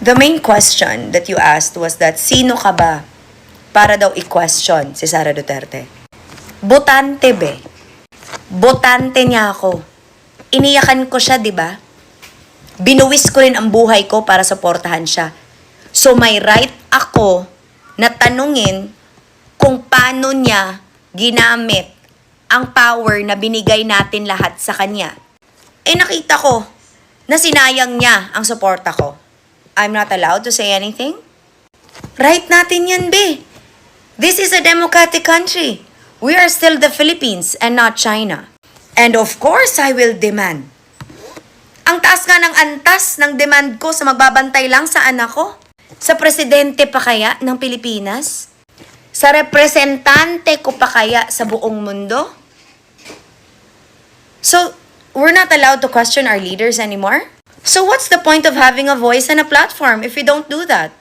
The main question that you asked was that, sino ka ba para daw i-question si Sara Duterte? Botante be. Botante niya ako. Iniyakan ko siya, di ba? Binuwis ko rin ang buhay ko para suportahan siya. So may right ako na tanungin kung paano niya ginamit ang power na binigay natin lahat sa kanya. Eh nakita ko na sinayang niya ang suporta ko. I'm not allowed to say anything? Right natin yan, be. This is a democratic country. We are still the Philippines and not China. And of course, I will demand. Ang taas nga ng antas ng demand ko sa magbabantay lang sa anak ko. Sa presidente pa kaya ng Pilipinas? Sa representante ko pa kaya sa buong mundo? So, we're not allowed to question our leaders anymore? So what's the point of having a voice and a platform if we don't do that?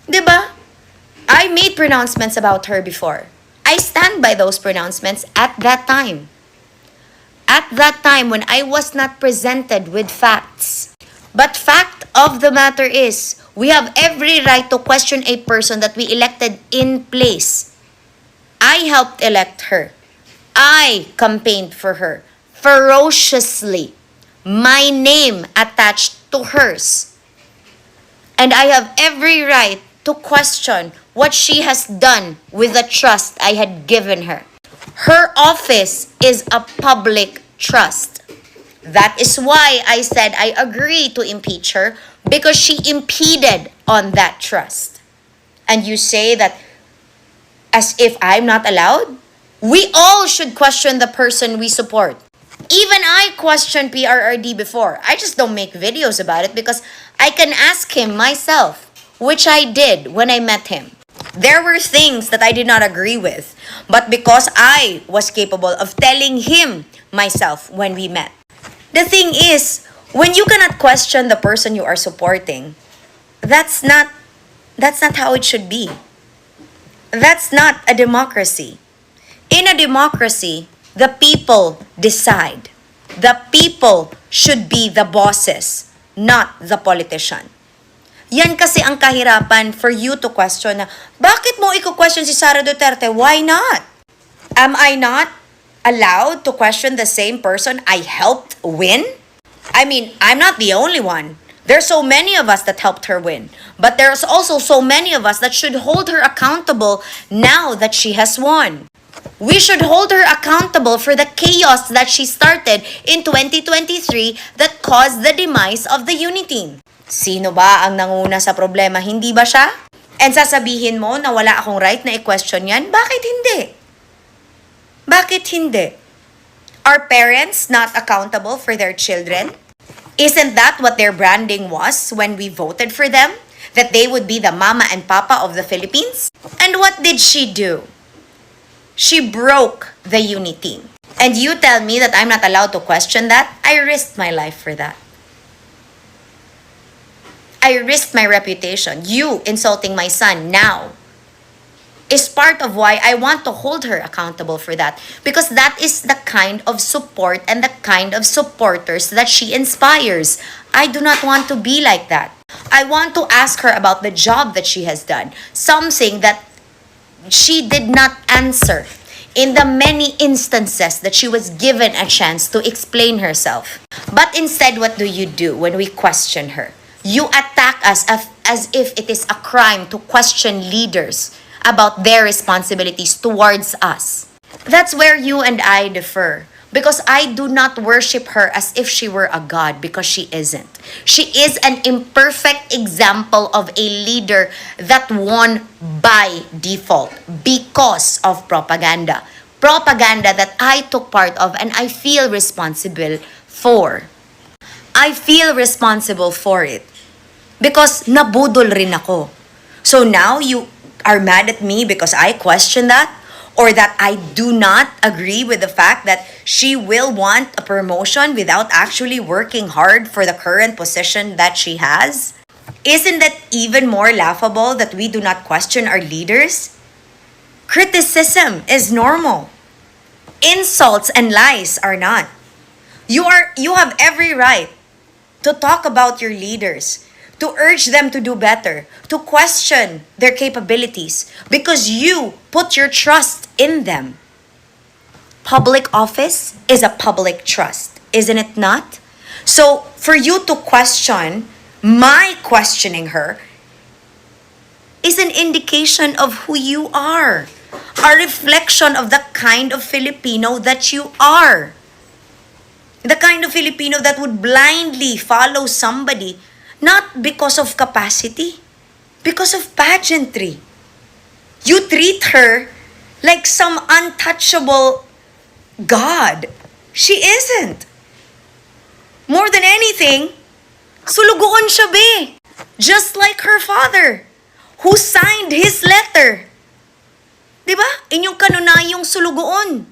Diba? I made pronouncements about her before. I stand by those pronouncements at that time. At that time when I was not presented with facts. But fact of the matter is, we have every right to question a person that we elected in place. I helped elect her. I campaigned for her ferociously. My name attached to hers. And I have every right to question what she has done with the trust I had given her. Her office is a public trust. That is why I said I agree to impeach her, because she impeded on that trust. And you say that as if I'm not allowed? We all should question the person we support. Even I questioned PRRD before. I just don't make videos about it because I can ask him myself, which I did when I met him. There were things that I did not agree with, but because I was capable of telling him myself when we met. The thing is, when you cannot question the person you are supporting, that's not how it should be. That's not a democracy. In a democracy, the people decide. The people should be the bosses, not the politician. Yan kasi ang kahirapan for you to question na, bakit mo i-question si Sara Duterte? Why not? Am I not allowed to question the same person I helped win? I mean, I'm not the only one. There's so many of us that helped her win. But there's also so many of us that should hold her accountable now that she has won. We should hold her accountable for the chaos that she started in 2023 that caused the demise of the unity. Sino ba ang nanguna sa problema? Hindi ba siya? And sasabihin mo na wala akong right na i-question yan? Bakit hindi? Bakit hindi? Are parents not accountable for their children? Isn't that what their branding was when we voted for them? That they would be the mama and papa of the Philippines? And what did she do? She broke the unity. And you tell me that I'm not allowed to question that? I risked my life for that. I risked my reputation. You insulting my son now is part of why I want to hold her accountable for that. Because that is the kind of support and the kind of supporters that she inspires. I do not want to be like that. I want to ask her about the job that she has done. Something that she did not answer in the many instances that she was given a chance to explain herself. But instead, what do you do when we question her? You attack us as if it is a crime to question leaders about their responsibilities towards us. That's where you and I differ. Because I do not worship her as if she were a god, because she isn't. She is an imperfect example of a leader that won by default because of propaganda. Propaganda that I took part of and I feel responsible for. I feel responsible for it. Because nabudol rin ako. So now you are mad at me because I question that? Or that I do not agree with the fact that she will want a promotion without actually working hard for the current position that she has? Isn't that even more laughable that we do not question our leaders? Criticism is normal. Insults and lies are not. You have every right to talk about your leaders, to urge them to do better, to question their capabilities, because you put your trust in them. Public office is a public trust, isn't it not? So for you to question my questioning her is an indication of who you are, a reflection of the kind of Filipino that you are. The kind of Filipino that would blindly follow somebody not because of capacity, because of pageantry. You treat her like some untouchable God. She isn't. More than anything, sulugoon siya be. Just like her father, who signed his letter. Diba? Inyong kanunayong sulugoon.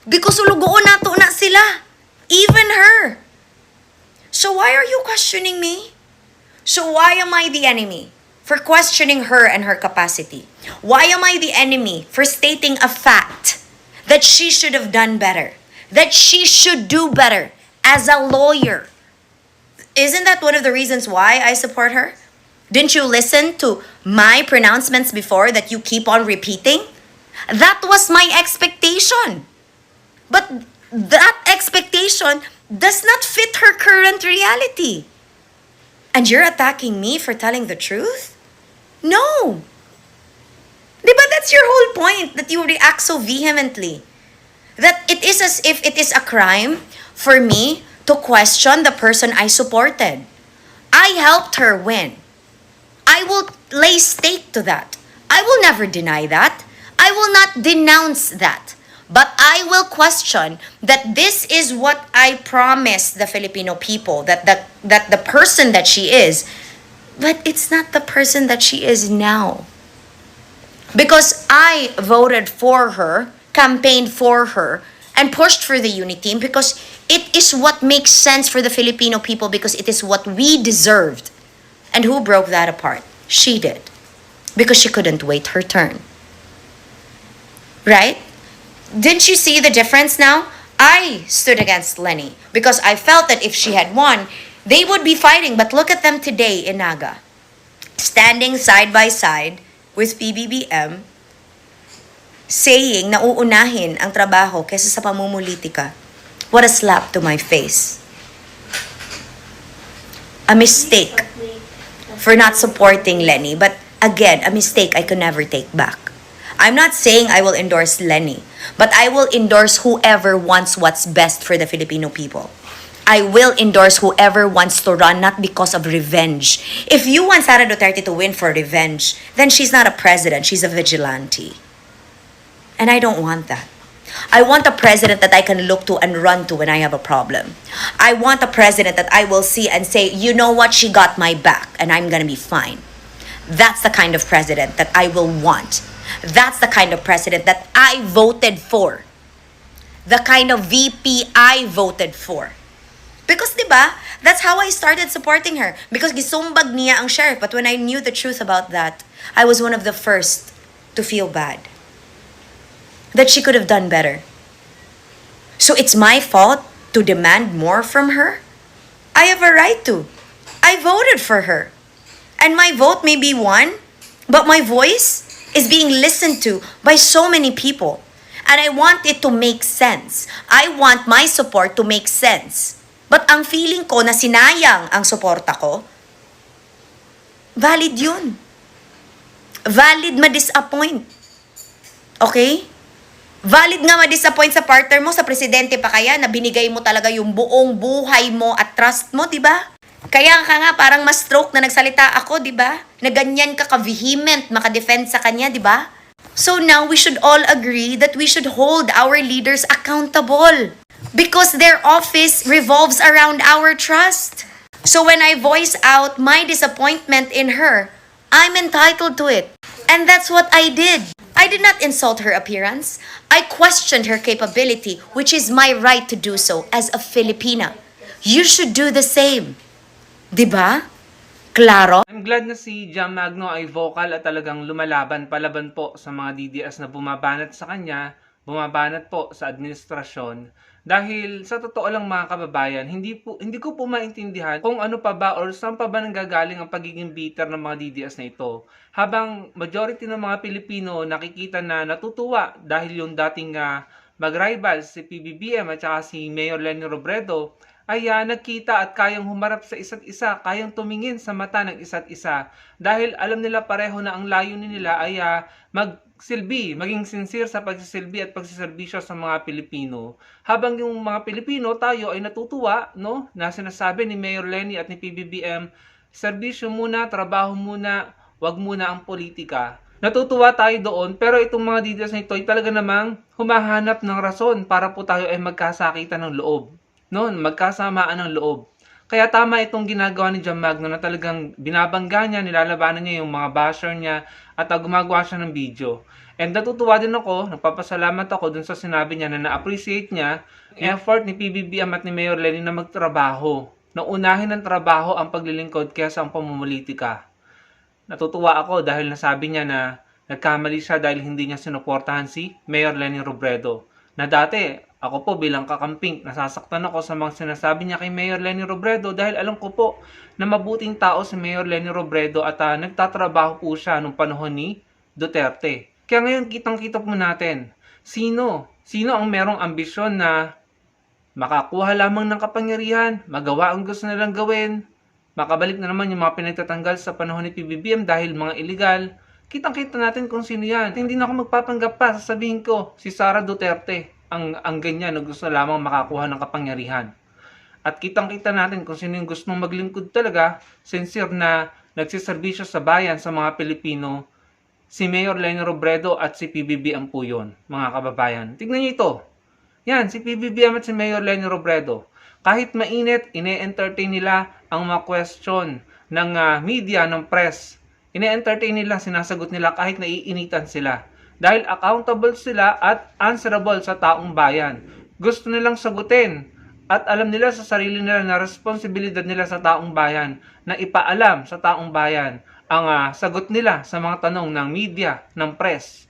Because sulugoon nato na sila. Even her. So why are you questioning me? So why am I the enemy for questioning her and her capacity? Why am I the enemy for stating a fact that she should have done better? That she should do better as a lawyer? Isn't that one of the reasons why I support her? Didn't you listen to my pronouncements before that you keep on repeating? That was my expectation. But that expectation does not fit her current reality. And you're attacking me for telling the truth? No. Diba that's your whole point, that you react so vehemently? That it is as if it is a crime for me to question the person I supported. I helped her win. I will lay stake to that. I will never deny that. I will not denounce that. But I will question that this is what I promised the Filipino people, that the person that she is, but it's not the person that she is now. Because I voted for her, campaigned for her, and pushed for the unity team because it is what makes sense for the Filipino people, because it is what we deserved. And who broke that apart? She did. Because she couldn't wait her turn. Right? Didn't you see the difference now? I stood against Leni because I felt that if she had won, they would be fighting. But look at them today in Naga. Standing side by side with Pbbm, saying na uunahin ang trabaho kaysa sa pamumulitika. What a slap to my face. A mistake for not supporting Leni. But again, a mistake I could never take back. I'm not saying I will endorse Leni, but I will endorse whoever wants what's best for the Filipino people. I will endorse whoever wants to run not because of revenge. If you want Sara Duterte to win for revenge, then she's not a president, she's a vigilante. And I don't want that. I want a president that I can look to and run to when I have a problem. I want a president that I will see and say, you know what, she got my back and I'm gonna be fine. That's the kind of president that I will want. That's the kind of president that I voted for. The kind of VP I voted for. Because diba, that's how I started supporting her. Because gisumbag niya ang sheriff. But when I knew the truth about that, I was one of the first to feel bad. That she could have done better. So it's my fault to demand more from her? I have a right to. I voted for her. And my vote may be one, but my voice is being listened to by so many people. And I want it to make sense. I want my support to make sense. But ang feeling ko na sinayang ang suporta ko, valid yun. Valid ma-disappoint. Okay? Valid nga ma-disappoint sa partner mo, sa presidente pa kaya, na binigay mo talaga yung buong buhay mo at trust mo, di ba? Kaya ka nga parang ma-stroke na nagsalita ako, di ba? Na ganyan ka ka-vehement, makadefend sa kanya, di ba? So now we should all agree that we should hold our leaders accountable because their office revolves around our trust. So when I voice out my disappointment in her, I'm entitled to it. And that's what I did. I did not insult her appearance. I questioned her capability, which is my right to do so as a Filipina. You should do the same. Diba? Klaro? I'm glad na si Jam Magno ay vocal at talagang lumalaban palaban po sa mga DDS na bumabanat sa kanya, bumabanat po sa administrasyon Dahil sa totoo lang mga kababayan, hindi ko po maintindihan kung ano pa ba or saan pa ba nanggagaling ang pagiging bitter ng mga DDS na ito. Habang majority ng mga Pilipino nakikita na natutuwa dahil yung dating mag-rival si PBBM at saka si Mayor Leni Robredo ay nagkita at kayang humarap sa isa't isa, kayang tumingin sa mata ng isa't isa dahil alam nila pareho na ang layunin nila ay magsilbi, maging sincere sa pagsisilbi at pagsiservisyo sa mga Pilipino. Habang yung mga Pilipino, tayo ay natutuwa, no, na sinasabi ni Mayor Leni at ni PBBM, serbisyo muna, trabaho muna, wag muna ang politika. Natutuwa tayo doon, pero itong mga details na ito ay talaga namang humahanap ng rason para po tayo ay magkasakitan ng loob. No, magkasamaan ng loob. Kaya tama itong ginagawa ni John Magno na talagang binabangga niya, nilalabanan niya yung mga basher niya at gumagawa siya ng video. And natutuwa din ako, nagpapasalamat ako dun sa sinabi niya na na-appreciate niya yung effort ni PBBM at ni Mayor Leni na magtrabaho. Na unahin ng trabaho ang paglilingkod kaysa ang pamumulitika. Natutuwa ako dahil nasabi niya na nagkamali siya dahil hindi niya sinuportahan si Mayor Leni Robredo. Na dati, ako po bilang kakamping, nasasaktan ako sa mga sinasabi niya kay Mayor Leni Robredo dahil alam ko po na mabuting tao si Mayor Leni Robredo at nagtatrabaho po siya nung panahon ni Duterte. Kaya ngayon kitang-kita po natin, sino ang merong ambisyon na makakuha lamang ng kapangyarihan, magawa ang gusto nilang gawin, makabalik na naman yung mga pinagtatanggal sa panahon ni PBBM dahil mga illegal. Kitang-kita natin kung sino yan. Hindi na ako magpapanggap pa, sasabihin ko, si Sara Duterte ang ganyan na gusto lamang makakuha ng kapangyarihan. At kitang-kita natin kung sino yung gustong maglingkod talaga, sincere na nagsiservisyo sa bayan sa mga Pilipino, si Mayor Leni Robredo at si PBBM po yun, mga kababayan. Tignan niyo ito. Yan, si PBBM at si Mayor Leni Robredo. Kahit mainit, ine-entertain nila ang mga question ng media, ng press. Ine-entertain nila, sinasagot nila kahit naiinitan sila. Dahil accountable sila at answerable sa taong bayan. Gusto nilang sagutin at alam nila sa sarili nila na responsibilidad nila sa taong bayan na ipaalam sa taong bayan ang sagot nila sa mga tanong ng media, ng press.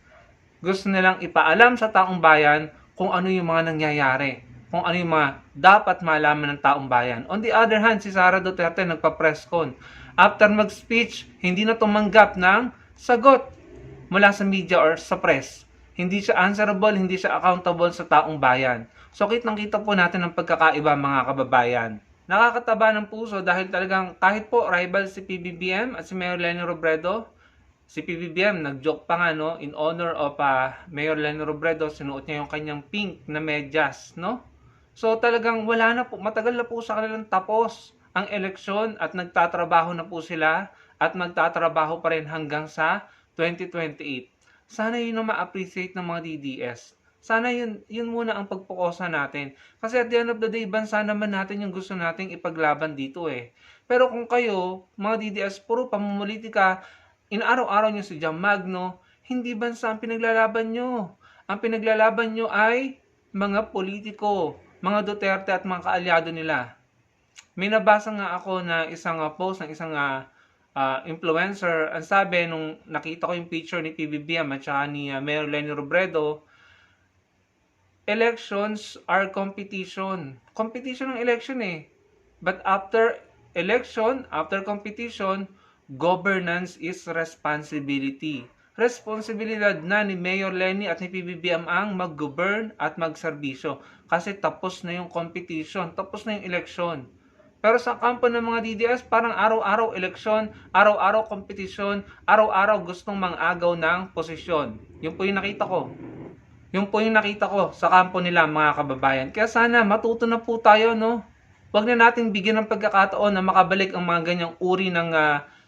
Gusto nilang ipaalam sa taong bayan kung ano yung mga nangyayari, kung ano yung mga dapat malaman ng taong bayan. On the other hand, si Sara Duterte nagpa-press con. After mag-speech, hindi na tumanggap ng sagot mula sa media or sa press. Hindi siya answerable, hindi siya accountable sa taong bayan. So kitang-kita po natin ang pagkakaiba mga kababayan. Nakakataba ng puso dahil talagang kahit po rival si PBBM at si Mayor Leni Robredo, si PBBM nag-joke pa nga no, in honor of Mayor Leni Robredo, sinuot niya yung kanyang pink na medyas, no? So talagang wala na po, matagal na po sa kanilang tapos ang eleksyon at nagtatrabaho na po sila at magtatrabaho pa rin hanggang sa 2028. Sana yun ang ma-appreciate ng mga DDS. Sana yun muna ang pagpukosa natin. Kasi at the end of the day, bansa naman natin yung gusto nating ipaglaban dito eh. Pero kung kayo, mga DDS, puro pamumulitika, inaaraw-araw nyo si John Magno, hindi bansa ang pinaglalaban nyo. Ang pinaglalaban nyo ay mga politiko, mga Duterte at mga kaalyado nila. May nabasa nga ako na isang post ng isang influencer. Ang sabi, nung nakita ko yung picture ni PBBM at saka ni Mayor Leni Robredo, elections are competition. Competition ng election eh. But after election, after competition, governance is responsibility. Responsibilidad na ni Mayor Leni at ni PBBM ang mag-govern at magserbisyo. Kasi tapos na yung competition, tapos na yung election. Pero sa kampo ng mga DDS, parang araw-araw eleksyon, araw-araw kompetisyon, araw-araw gustong mang-agaw ng posisyon. Yun po yung nakita ko. Yun po yung nakita ko sa kampo nila mga kababayan. Kaya sana matuto na po tayo, no? Huwag na natin bigyan ng pagkakataon na makabalik ang mga ganyang uri ng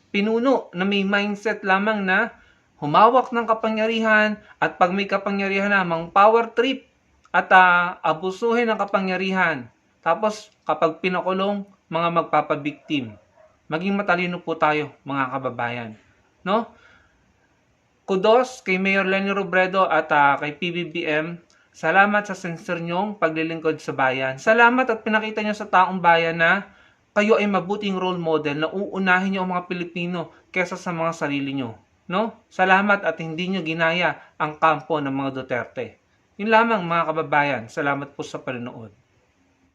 pinuno na may mindset lamang na humawak ng kapangyarihan at pag may kapangyarihan namang power trip at abusuhin ang kapangyarihan. Tapos kapag pinakulong, mga magpapabiktim. Maging matalino po tayo, mga kababayan. No? Kudos kay Mayor Leni Robredo at kay PBBM. Salamat sa sincere nyong paglilingkod sa bayan. Salamat at pinakita nyo sa taong bayan na kayo ay mabuting role model na uunahin nyo ang mga Pilipino kesa sa mga sarili nyo. No? Salamat at hindi nyo ginaya ang kampo ng mga Duterte. Yun lamang mga kababayan. Salamat po sa panonood.